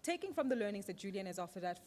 taking from the learnings that Julian has offered us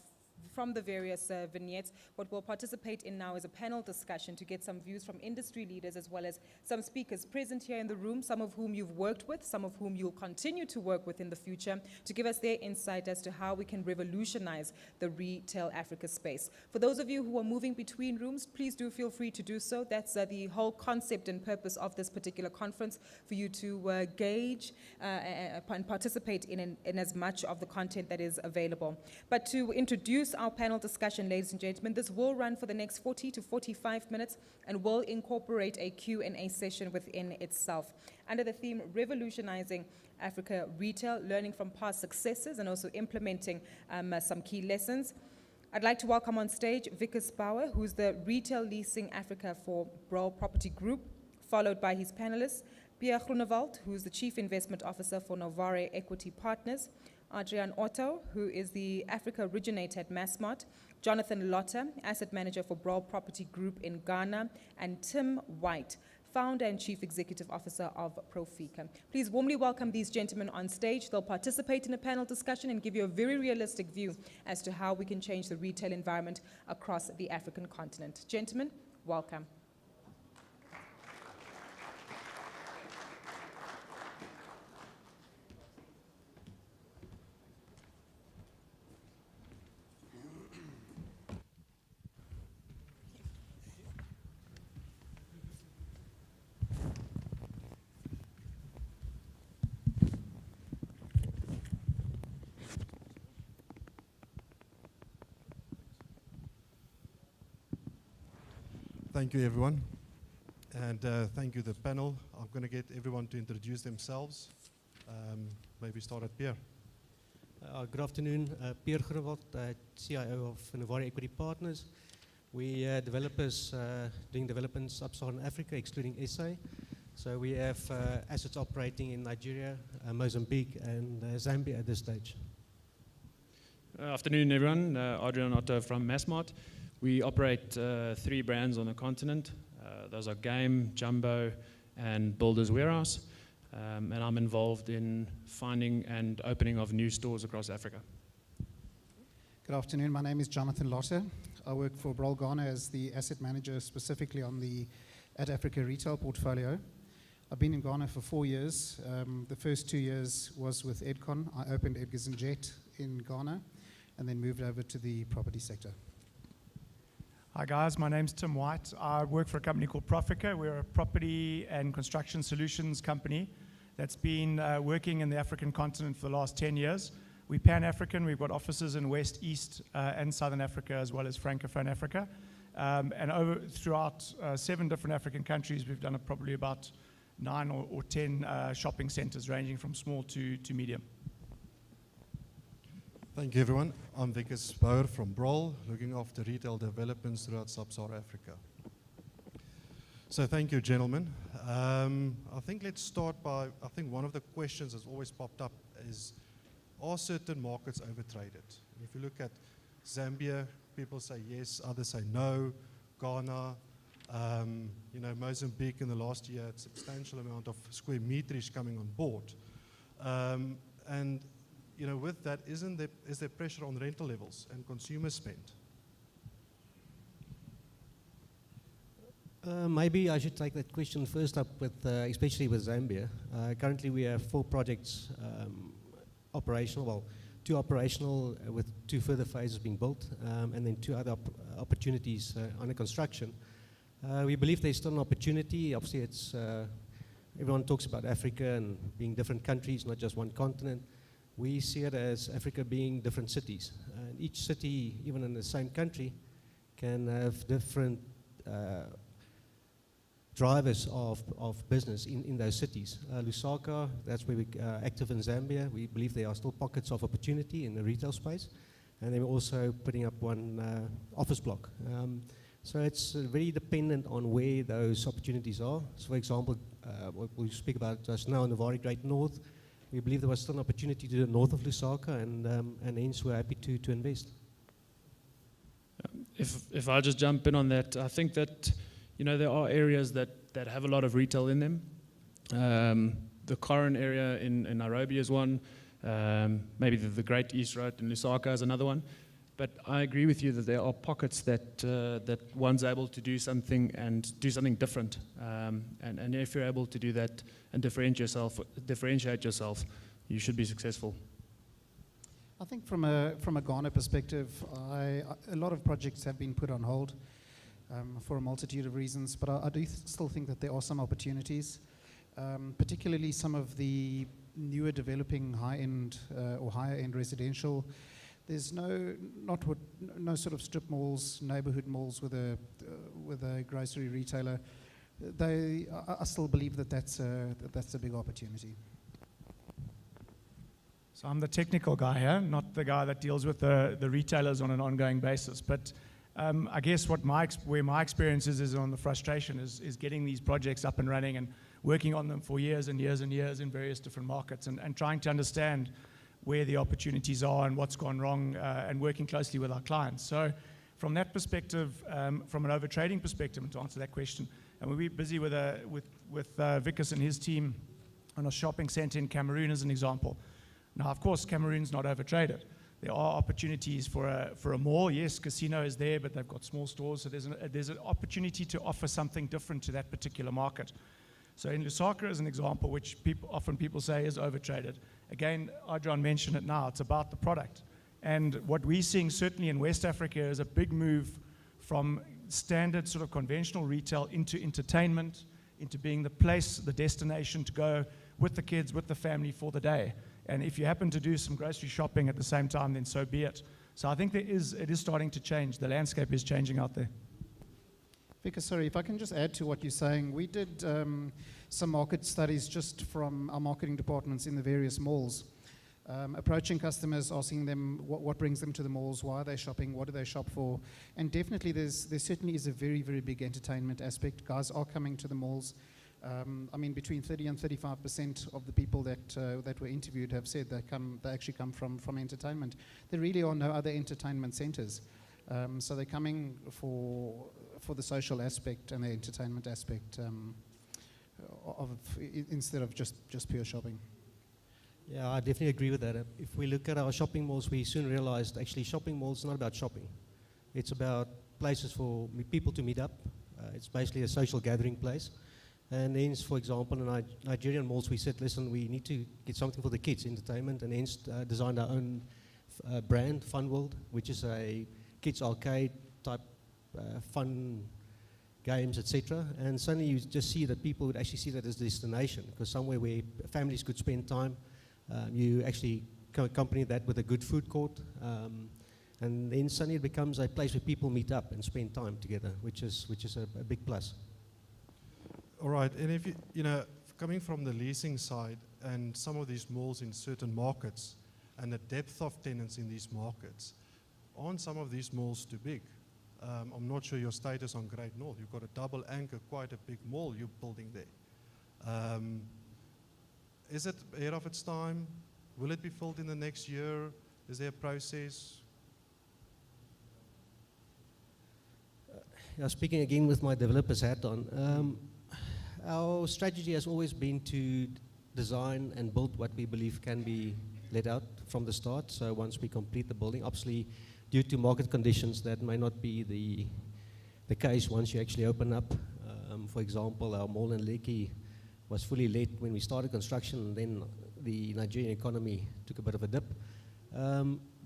from the various vignettes, what we'll participate in now is a panel discussion to get some views from industry leaders as well as some speakers present here in the room, some of whom you've worked with, some of whom you'll continue to work with in the future, to give us their insight as to how we can revolutionize the retail Africa space. For those of you who are moving between rooms, please do feel free to do so. That's the whole concept and purpose of this particular conference, for you to gauge and participate in as much of the content that is available. But to introduce our panel discussion, ladies and gentlemen, this will run for the next 40 to 45 minutes and will incorporate a Q&A session within itself. Under the theme, Revolutionizing Africa Retail, Learning from Past Successes and also Implementing some key lessons, I'd like to welcome on stage Vickers Bauer, who's the Retail Leasing Africa for Brawl Property Group, followed by his panelists, Pierre Groenewald, who's the Chief Investment Officer for Novare Equity Partners, Adrian Otto, who is the Africa Originator at Massmart, Jonathan Lotter, Asset Manager for Brawl Property Group in Ghana, and Tim White, Founder and Chief Executive Officer of Profica. Please warmly welcome these gentlemen on stage. They'll participate in a panel discussion and give you a very realistic view as to how we can change the retail environment across the African continent. Gentlemen, welcome. Thank you, everyone. And thank you, the panel. I'm going to get everyone to introduce themselves. Maybe start at Pierre. Good afternoon. Pierre Groenewald, CIO of Novare Equity Partners. We developers doing development sub-Saharan Africa, excluding SA. So we have assets operating in Nigeria, Mozambique, and Zambia at this stage. Afternoon, everyone. Adrian Otto from Massmart. We operate 3 brands on the continent. Those are Game, Jumbo, and Builders Warehouse. And I'm involved in finding and opening of new stores across Africa. Good afternoon. My name is Jonathan Lotter. I work for Brawl Ghana as the asset manager specifically on the At Africa retail portfolio. I've been in Ghana for 4 years. The first 2 years was with Edcon. I opened Edgars & Jet in Ghana and then moved over to the property sector. Hi guys, my name's Tim White. I work for a company called Profica. We're a property and construction solutions company that's been working in the African continent for the last 10 years. We're Pan-African. We've got offices in West, East, and Southern Africa, as well as Francophone Africa. And throughout 7 different African countries, we've done probably about 9 or 10 shopping centers, ranging from small to medium. Thank you, everyone. I'm Vickers Bauer from Brawl, looking after retail developments throughout sub-Saharan Africa. So thank you, gentlemen. I think let's start by, I think one of the questions that's always popped up is, are certain markets overtraded? And if you look at Zambia, people say yes, others say no. Ghana, Mozambique in the last year, a substantial amount of square meterage coming on board. And with that, is there pressure on rental levels and consumer spend? Maybe I should take that question first up with, especially with Zambia. Currently we have 4 projects operational, well, 2 operational with 2 further phases being built, and then 2 other opportunities under construction. We believe there's still an opportunity. Obviously it's, everyone talks about Africa and being different countries, not just one continent. We see it as Africa being different cities. And each city, even in the same country, can have different drivers of business in those cities. Lusaka, that's where we're active in Zambia. We believe there are still pockets of opportunity in the retail space. And then we're also putting up one office block. So it's very dependent on where those opportunities are. So for example, what we speak about just now in the Novare Great North, we believe there was still an opportunity to the north of Lusaka, and hence we're happy to invest. If I just jump in on that, I think that there are areas that have a lot of retail in them. The Koran area in Nairobi is one. Maybe the Great East Road in Lusaka is another one. But I agree with you that there are pockets that one's able to do something and do something different. And if you're able to do that and differentiate yourself, you should be successful. I think from a Ghana perspective, a lot of projects have been put on hold for a multitude of reasons, but I do still think that there are some opportunities, particularly some of the newer developing high-end or higher-end residential. There's no sort of strip malls, neighborhood malls with a grocery retailer. I still believe that's a big opportunity. So I'm the technical guy here, not the guy that deals with the retailers on an ongoing basis. But I guess where my experience is on the frustration is getting these projects up and running and working on them for years and years and years in various different markets and trying to understand where the opportunities are and what's gone wrong and working closely with our clients. So from that perspective, from an overtrading perspective, and to answer that question, and we'll be busy with Vickers and his team on a shopping center in Cameroon as an example. Now, of course, Cameroon's not overtraded. There are opportunities for a mall. Yes, casino is there, but they've got small stores, so there's an opportunity to offer something different to that particular market. So in Lusaka, as an example, which often people say is overtraded, again, Adrian mentioned it now, it's about the product. And what we're seeing certainly in West Africa is a big move from standard sort of conventional retail into entertainment, into being the place, the destination to go with the kids, with the family for the day. And if you happen to do some grocery shopping at the same time, then so be it. So I think it is starting to change. The landscape is changing out there. Vickers, sorry, if I can just add to what you're saying. We did some market studies just from our marketing departments in the various malls, approaching customers, asking them what brings them to the malls, why are they shopping, what do they shop for. And definitely there certainly is a very, very big entertainment aspect. Guys are coming to the malls. I mean, between 30 and 35% of the people that were interviewed have said they actually come from entertainment. There really are no other entertainment centers. So they're coming for the social aspect and the entertainment aspect instead of just pure shopping. Yeah, I definitely agree with that. If we look at our shopping malls, we soon realized actually shopping malls are not about shopping. It's about places for people to meet up. It's basically a social gathering place. And hence, for example, in Nigerian malls, we said, listen, we need to get something for the kids, entertainment, and hence designed our own brand, Fun World, which is a kids arcade type fun games, etc. And suddenly you just see that people would actually see that as a destination, because somewhere where families could spend time, you actually accompany that with a good food court, and then suddenly it becomes a place where people meet up and spend time together, which is a big plus. All right, and if coming from the leasing side and some of these malls in certain markets and the depth of tenants in these markets, aren't some of these malls too big? I'm not sure your status on Great North. You've got a double anchor, quite a big mall you're building there. Is it ahead of its time? Will it be filled in the next year? Is there a process? Speaking again with my developer's hat on, our strategy has always been to design and build what we believe can be let out from the start. So once we complete the building, obviously due to market conditions that may not be the case once you actually open up. For example, our mall in Lekki was fully let when we started construction, and then the Nigerian economy took a bit of a dip.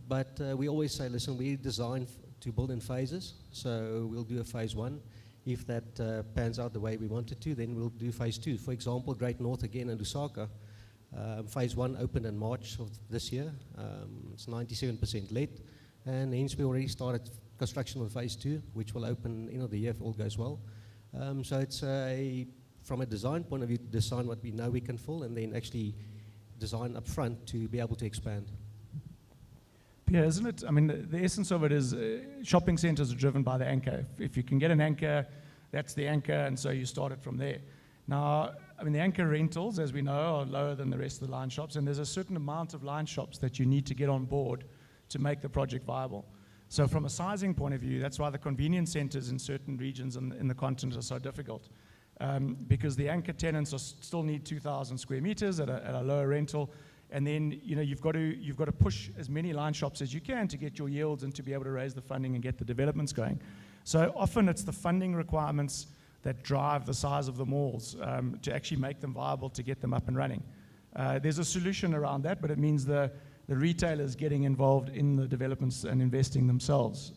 But we always say, listen, we design to build in phases, so we'll do a phase 1. If that pans out the way we want it to, then we'll do phase 2. For example, Great North again in Lusaka, phase 1 opened in March of this year. It's 97% let, and hence we already started construction on phase 2, which will open end of the year if all goes well. So it's from a design point of view, to design what we know we can fill, and then actually design up front to be able to expand. Yeah, isn't it? I mean, the essence of it is shopping centers are driven by the anchor. If you can get an anchor, that's the anchor, and so you start it from there. Now, I mean, the anchor rentals, as we know, are lower than the rest of the line shops, and there's a certain amount of line shops that you need to get on board to make the project viable. So from a sizing point of view, that's why the convenience centers in certain regions in the continent are so difficult. Because the anchor tenants still need 2,000 square meters at a lower rental, And then you've got to push as many line shops as you can to get your yields and to be able to raise the funding and get the developments going. So often it's the funding requirements that drive the size of the malls to actually make them viable, to get them up and running. There's a solution around that, but it means the retailers getting involved in the developments and investing themselves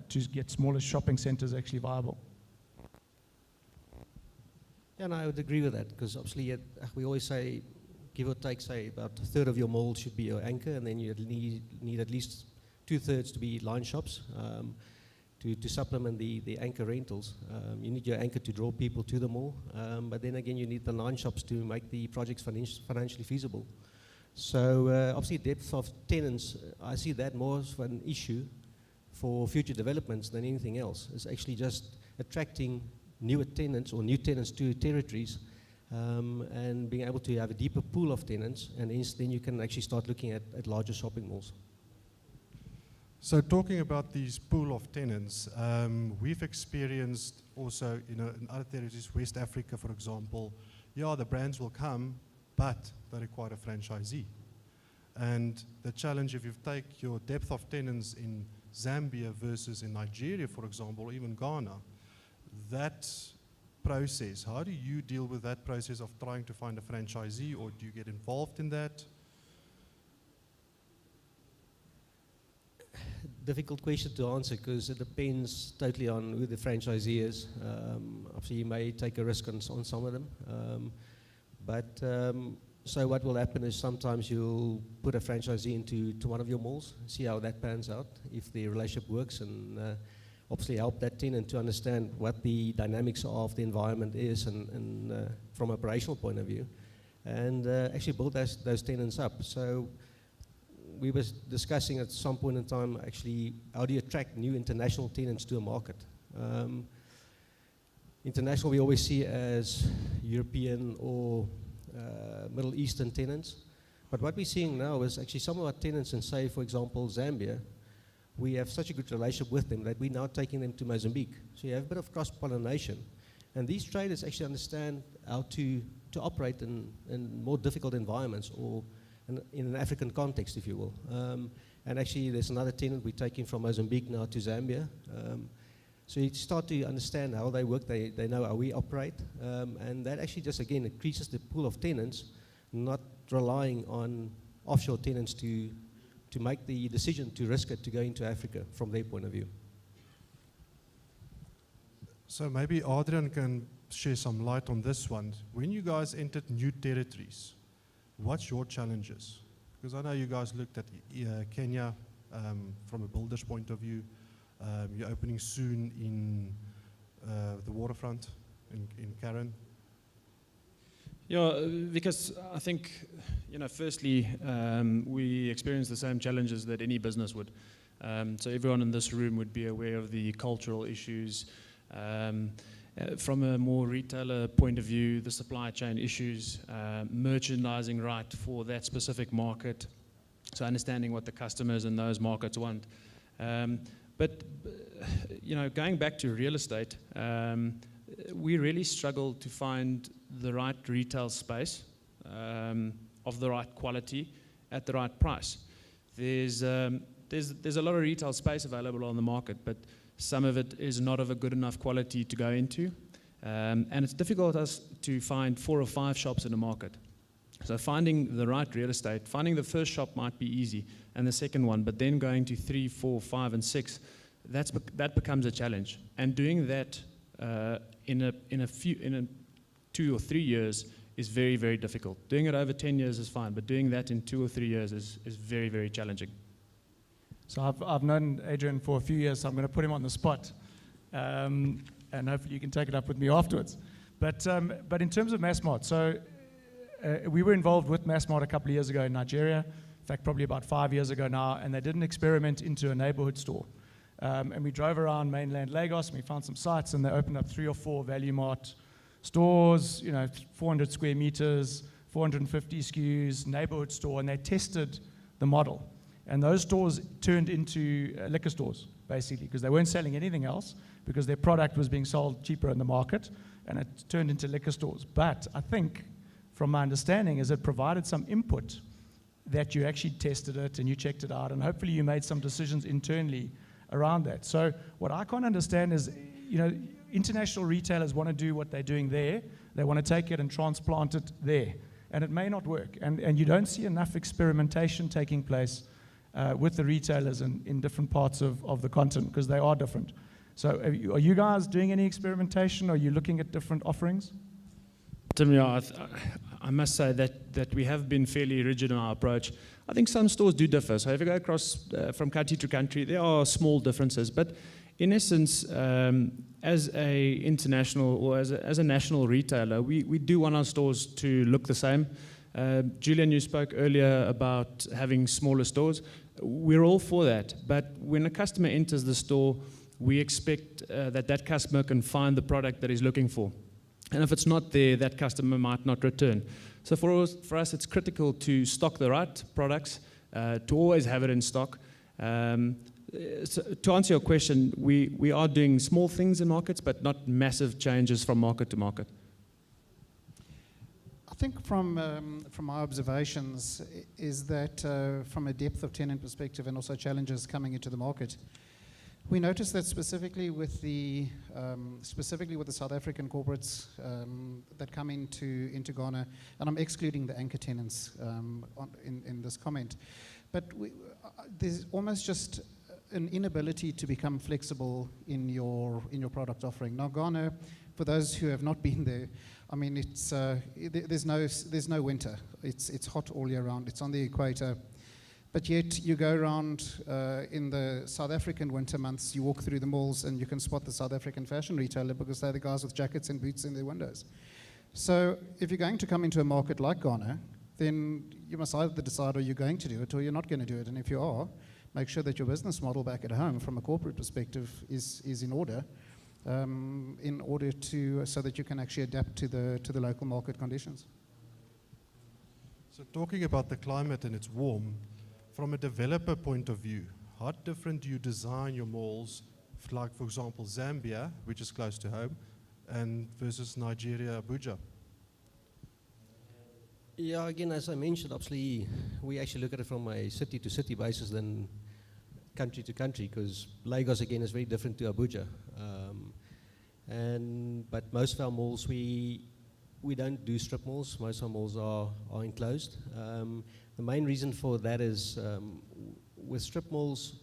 to get smaller shopping centers actually viable. Yeah, and I would agree with that, because obviously we always say, give or take, say about a third of your mall should be your anchor, and then you need at least 2/3 to be line shops to supplement the anchor rentals. You need your anchor to draw people to the mall, but then again you need the line shops to make the projects financially feasible. So obviously depth of tenants, I see that more as an issue for future developments than anything else. It's actually just attracting newer tenants or new tenants to territories, and being able to have a deeper pool of tenants, and then you can actually start looking at larger shopping malls. So talking about these pool of tenants, we've experienced also in other territories, West Africa for example, the brands will come, but they require a franchisee. And the challenge, if you take your depth of tenants in Zambia versus in Nigeria, for example, or even Ghana, that process, how do you deal with that process of trying to find a franchisee, or do you get involved in that? Difficult question to answer, because it depends totally on who the franchisee is. Obviously you may take a risk on some of them. So what will happen is sometimes you'll put a franchisee into one of your malls, see how that pans out, if the relationship works, and obviously help that tenant to understand what the dynamics of the environment is, and from an operational point of view, and actually build those tenants up. So we were discussing at some point in time, actually, how do you attract new international tenants to a market? International we always see as European or Middle Eastern tenants. But what we're seeing now is actually some of our tenants in, say, for example, Zambia, we have such a good relationship with them that we're now taking them to Mozambique. So you have a bit of cross-pollination. And these traders actually understand how to operate in more difficult environments, or in an African context, if you will. And actually there's another tenant we're taking from Mozambique now to Zambia. So you start to understand how they work, they know how we operate, and that actually just, again, increases the pool of tenants, not relying on offshore tenants to make the decision to risk it to go into Africa from their point of view. So maybe Adrian can share some light on this one. When you guys entered new territories, what's your challenges? Because I know you guys looked at Kenya from a builder's point of view. You're opening soon in the waterfront in Karen. Yeah, because I think, firstly, we experience the same challenges that any business would. So everyone in this room would be aware of the cultural issues. From a more retailer point of view, the supply chain issues, merchandising right for that specific market, so understanding what the customers in those markets want. But going back to real estate, we really struggle to find the right retail space of the right quality at the right price. There's a lot of retail space available on the market, but some of it is not of a good enough quality to go into, and it's difficult to find 4 or 5 shops in a market. So finding the right real estate, finding the first shop might be easy, and the second one, but then going to 3, 4, 5, and 6, that becomes a challenge. And doing that in 2 or 3 years is very, very difficult. Doing it over 10 years is fine, but doing that in 2 or 3 years is very, very challenging. So I've known Adrian for a few years, so I'm going to put him on the spot, and hopefully you can take it up with me afterwards. But in terms of Massmart, so we were involved with Massmart a couple of years ago in Nigeria, in fact probably about 5 years ago now, and they did an experiment into a neighborhood store. And we drove around mainland Lagos, and we found some sites, and they opened up 3 or 4 Value Mart stores, 400 square meters, 450 SKUs, neighborhood store, and they tested the model. And those stores turned into liquor stores, basically, because they weren't selling anything else, because their product was being sold cheaper in the market, and it turned into liquor stores. But I think, from my understanding, is it provided some input that you actually tested it and you checked it out, and hopefully you made some decisions internally around that. So what I can't understand is, international retailers want to do what they're doing there. They want to take it and transplant it there. And it may not work. And you don't see enough experimentation taking place with the retailers in different parts of the continent, because they are different. So are you guys doing any experimentation? Are you looking at different offerings? Tim, yeah, I must say that we have been fairly rigid in our approach. I think some stores do differ. So if you go across from country to country, there are small differences. But in essence, as a international or as a national retailer, we do want our stores to look the same. Julian, you spoke earlier about having smaller stores. We're all for that. But when a customer enters the store, we expect that customer can find the product that he's looking for. And if it's not there, that customer might not return. So for us, it's critical to stock the right products, to always have it in stock. So to answer your question, we are doing small things in markets, but not massive changes from market to market. I think from my observations is that from a depth of tenant perspective and also challenges coming into the market, we noticed that specifically with the South African corporates that come into Ghana, and I'm excluding the anchor tenants in this comment, but there's almost just an inability to become flexible in your product offering. Now, Ghana, for those who have not been there, I mean, it's there's no winter. It's hot all year round. It's on the equator. But yet you go around in the South African winter months, you walk through the malls and you can spot the South African fashion retailer because they're the guys with jackets and boots in their windows. So if you're going to come into a market like Ghana, then you must either decide are you going to do it or you're not going to do it. And if you are, make sure that your business model back at home from a corporate perspective is in order so that you can actually adapt to the local market conditions. So talking about the climate and it's warm, from a developer point of view, how different do you design your malls, like for example Zambia, which is close to home, and versus Nigeria, Abuja? Yeah, again, as I mentioned, obviously, we actually look at it from a city-to-city basis than country-to-country, because Lagos, again, is very different to Abuja. But most of our malls, we don't do strip malls. Most of our malls are enclosed. The main reason for that is with strip malls,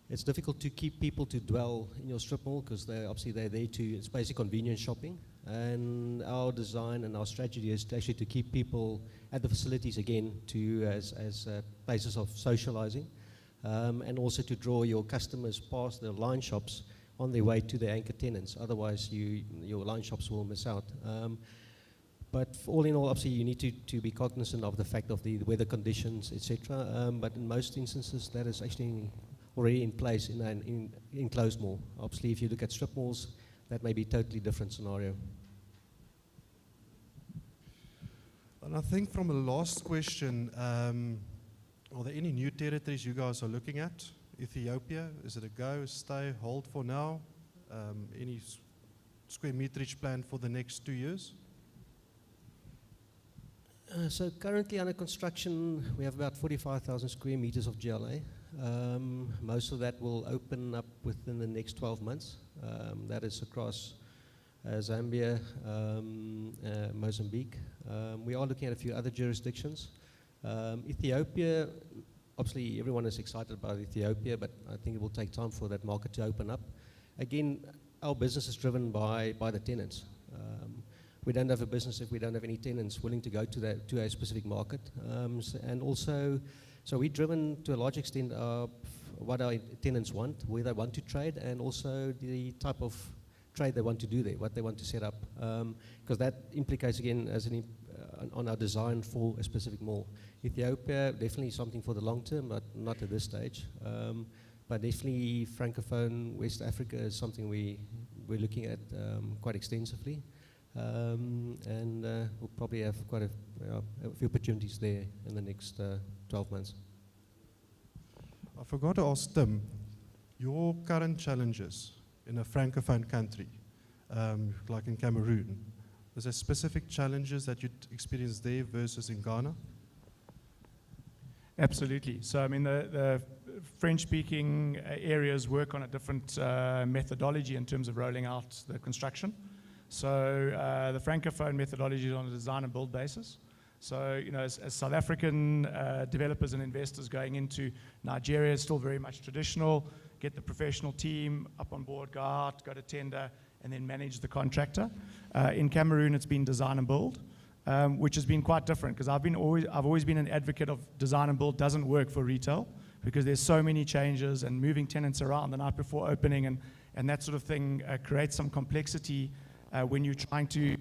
it's difficult to keep people to dwell in your strip mall because they're there it's basically convenience shopping. And our design and our strategy is actually to keep people at the facilities again as places of socializing, and also to draw your customers past the line shops on their way to the anchor tenants. Otherwise, your line shops will miss out. But all in all, obviously, you need to be cognizant of the fact of the weather conditions, etc. But in most instances, that is actually already in place in an enclosed mall. Obviously, if you look at strip malls, that may be a totally different scenario. And I think from a last question, are there any new territories you guys are looking at? Ethiopia, is it a go, stay, hold for now? Any square meterage plan for the next 2 years? So currently under construction, we have about 45,000 square meters of GLA. Most of that will open up within the next 12 months. That is across Zambia, Mozambique. We are looking at a few other jurisdictions. Ethiopia, obviously everyone is excited about Ethiopia, but I think it will take time for that market to open up. Again, our business is driven by the tenants. We don't have a business if we don't have any tenants willing to go to a specific market. And also, so we're driven to a large extent of what our tenants want, where they want to trade, and also the type of trade they want to do there, what they want to set up. Because that implicates, again, on our design for a specific mall. Ethiopia, definitely something for the long term, but not at this stage. But definitely Francophone West Africa is something we're looking at quite extensively. And we'll probably have quite a few opportunities there in the next 12 months. I forgot to ask Tim, your current challenges in a Francophone country, like in Cameroon, is there specific challenges that you experience there versus in Ghana? Absolutely. So, I mean, the French-speaking areas work on a different methodology in terms of rolling out the construction. So, the Francophone methodology is on a design and build basis. So, you know, as South African developers and investors going into Nigeria, it's still very much traditional. Get the professional team up on board, go out, go to tender, and then manage the contractor. In Cameroon, it's been design and build. Which has been quite different because I've always been an advocate of design and build doesn't work for retail because there's so many changes and moving tenants around the night before opening and that sort of thing creates some complexity when you're trying to get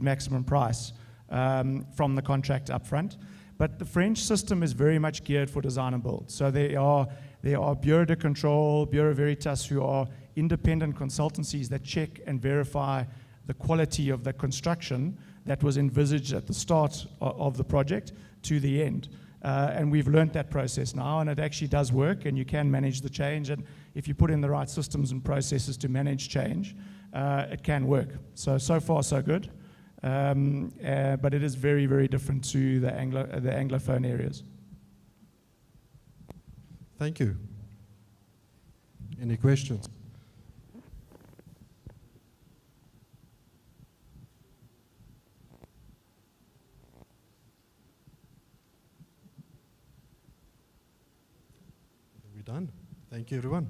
maximum price from the contract up front. But the French system is very much geared for design and build. So there are Bureau de Control, Bureau Veritas, who are independent consultancies that check and verify the quality of the construction that was envisaged at the start of the project to the end. And we've learned that process now, and it actually does work, and you can manage the change. And if you put in the right systems and processes to manage change, it can work. So far, so good. But it is very, very different to the Anglophone areas. Thank you. Any questions? We're done. Thank you, everyone.